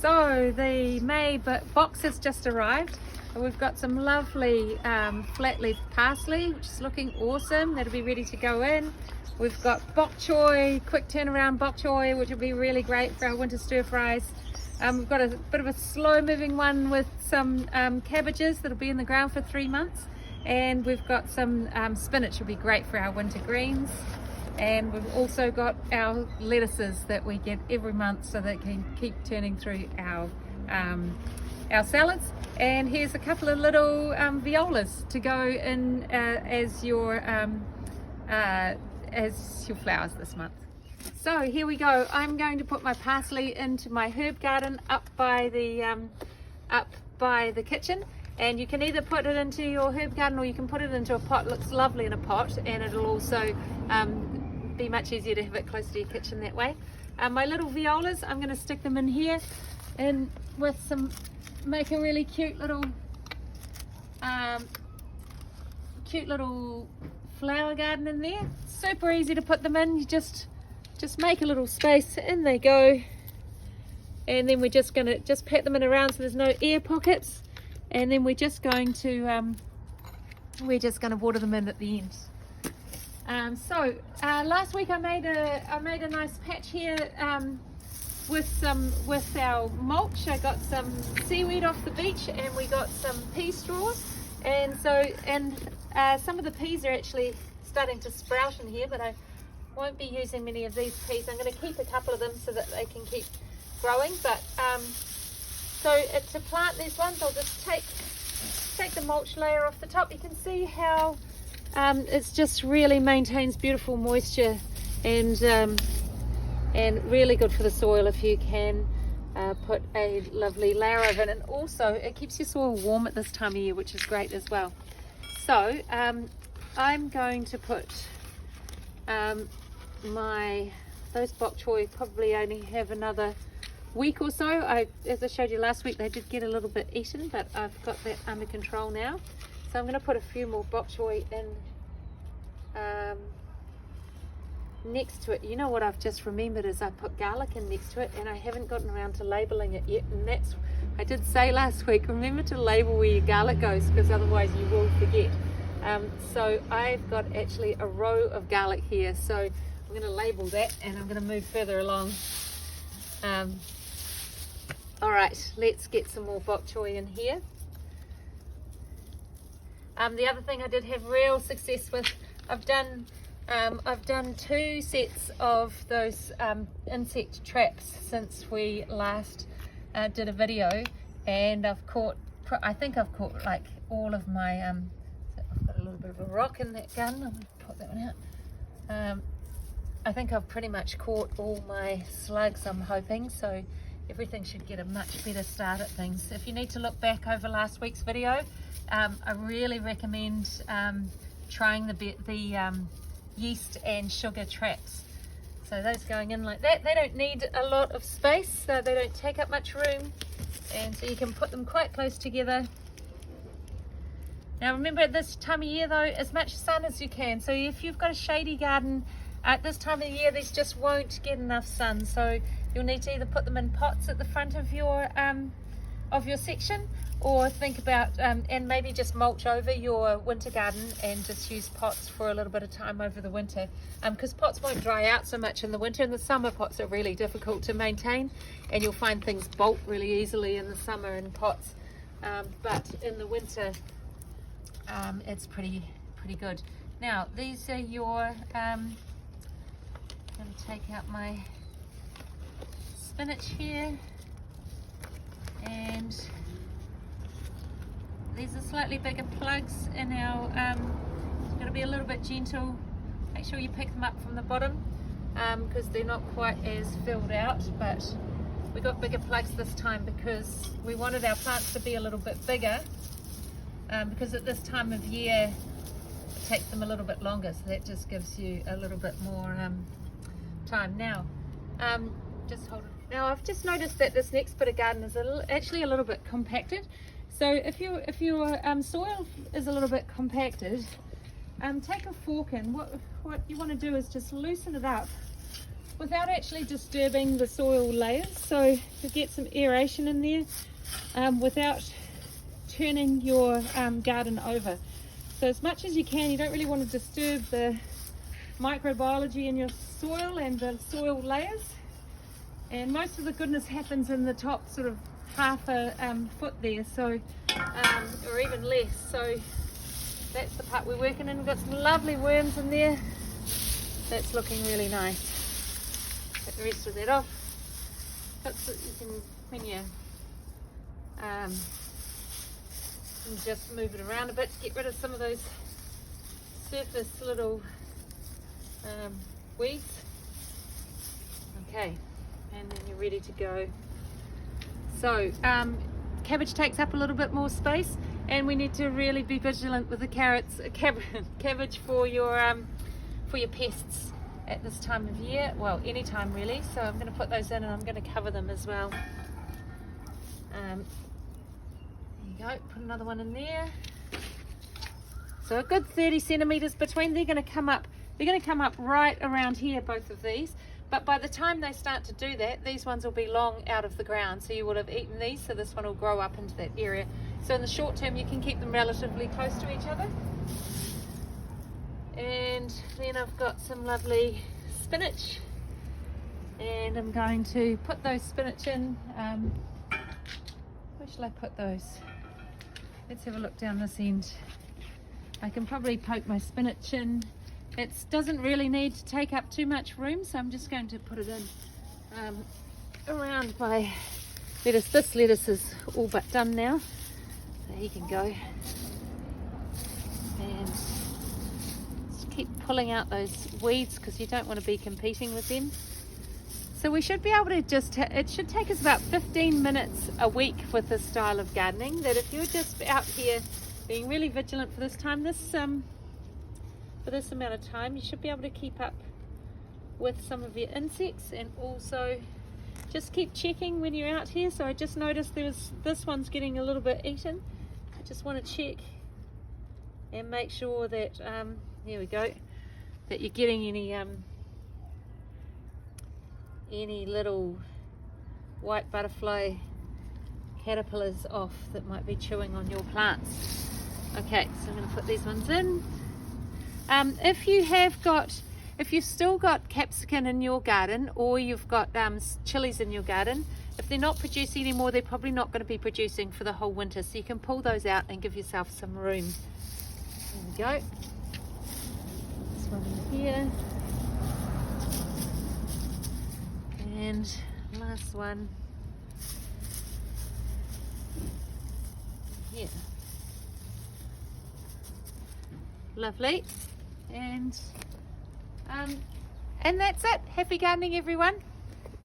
So the May box has just arrived. We've got some lovely flat leaf parsley, which is looking awesome. That'll be ready to go in. We've got bok choy, quick turnaround bok choy, which will be really great for our winter stir fries. We've got a bit of a slow moving one with some cabbages that'll be in the ground for 3 months. And we've got some spinach, will be great for our winter greens. And we've also got our lettuces that we get every month so they can keep turning through our salads. And here's a couple of little violas to go in as your flowers this month. So here we go. I'm going to put my parsley into my herb garden up by the kitchen. And you can either put it into your herb garden or you can put it into a pot. It looks lovely in a pot, and it'll also be much easier to have it close to your kitchen that way. My little violas, I'm going to stick them in here and with make a really cute little flower garden in there. Super easy to put them in. You just make a little space, in they go, and then we're just going to pat them in around so there's no air pockets, and then we're just going to water them in at the end. Last week I made a nice patch here with our mulch. I got some seaweed off the beach, and we got some pea straws, and some of the peas are actually starting to sprout in here, but I won't be using many of these peas. I'm going to keep a couple of them so that they can keep growing. But to plant these ones, I'll just take the mulch layer off the top. You can see how it's just really maintains beautiful moisture, and really good for the soil if you can put a lovely layer over it. And also it keeps your soil warm at this time of year, which is great as well. So I'm going to put those bok choy probably only have another week or so. As I showed you last week, they did get a little bit eaten, but I've got that under control now. So I'm going to put a few more bok choy in next to it. You know what I've just remembered is I put garlic in next to it, and I haven't gotten around to labeling it yet. And I did say last week, remember to label where your garlic goes, because otherwise you will forget. So I've got actually a row of garlic here, so I'm going to label that, and I'm going to move further along. Alright, let's get some more bok choy in here. The other thing I did have real success with, I've done 2 sets of those insect traps since we last did a video, and I think I've caught like all of my I've got a little bit of a rock in that gun. I'm going to put that one out. I think I've pretty much caught all my slugs, I'm hoping, so everything should get a much better start at things. If you need to look back over last week's video, I really recommend trying the yeast and sugar traps. So those going in like that, they don't need a lot of space, so they don't take up much room, and so you can put them quite close together. Now remember, at this time of year though, as much sun as you can. So if you've got a shady garden at this time of the year, these just won't get enough sun, so you'll need to either put them in pots at the front of your section, or think about and maybe just mulch over your winter garden and just use pots for a little bit of time over the winter, because pots won't dry out so much in the winter. In the summer, pots are really difficult to maintain, and you'll find things bolt really easily in the summer in pots, but in the winter it's pretty good. Now these are your I'm going to take out my spinach here, and these are slightly bigger plugs in our got to be a little bit gentle. Make sure you pick them up from the bottom because they're not quite as filled out, but we got bigger plugs this time because we wanted our plants to be a little bit bigger, because at this time of year it takes them a little bit longer, so that just gives you a little bit more time. Now just hold it. Now I've just noticed that this next bit of garden is actually a little bit compacted. So if your soil is a little bit compacted, take a fork, and what you want to do is just loosen it up without actually disturbing the soil layers, so to get some aeration in there without turning your garden over. So as much as you can, you don't really want to disturb the microbiology in your soil and the soil layers, and most of the goodness happens in the top sort of half a foot there, so or even less. So that's the part we're working in. We've got some lovely worms in there. That's looking really nice. Get the rest of that off. That's what you can, when you just move it around a bit, get rid of some of those surface little weeds. Okay, and then you're ready to go. So cabbage takes up a little bit more space, and we need to really be vigilant with the cabbage for your pests at this time of year. Well, any time really. So I'm going to put those in, and I'm going to cover them as well. There you go. Put another one in there. So a good 30 centimeters between. They're going to come up. They're going to come up right around here, both of these. But by the time they start to do that, these ones will be long out of the ground. So you will have eaten these, so this one will grow up into that area. So in the short term, you can keep them relatively close to each other. And then I've got some lovely spinach. And I'm going to put those spinach in. Where shall I put those? Let's have a look down this end. I can probably poke my spinach in. It doesn't really need to take up too much room, so I'm just going to put it in around my lettuce. This lettuce is all but done now, so he can go. And just keep pulling out those weeds because you don't want to be competing with them. So we should be able to it should take us about 15 minutes a week with this style of gardening, that if you're just out here being really vigilant for this time, for this amount of time, you should be able to keep up with some of your insects, and also just keep checking when you're out here. So I just noticed this one's getting a little bit eaten. I just want to check and make sure that there we go, that you're getting any little white butterfly caterpillars off that might be chewing on your plants. Okay, so I'm going to put these ones in. If you've still got capsicum in your garden, or you've got chilies in your garden, if they're not producing anymore, they're probably not going to be producing for the whole winter. So you can pull those out and give yourself some room. There we go. This one in here. And last one here. Lovely. And that's it. Happy gardening, everyone.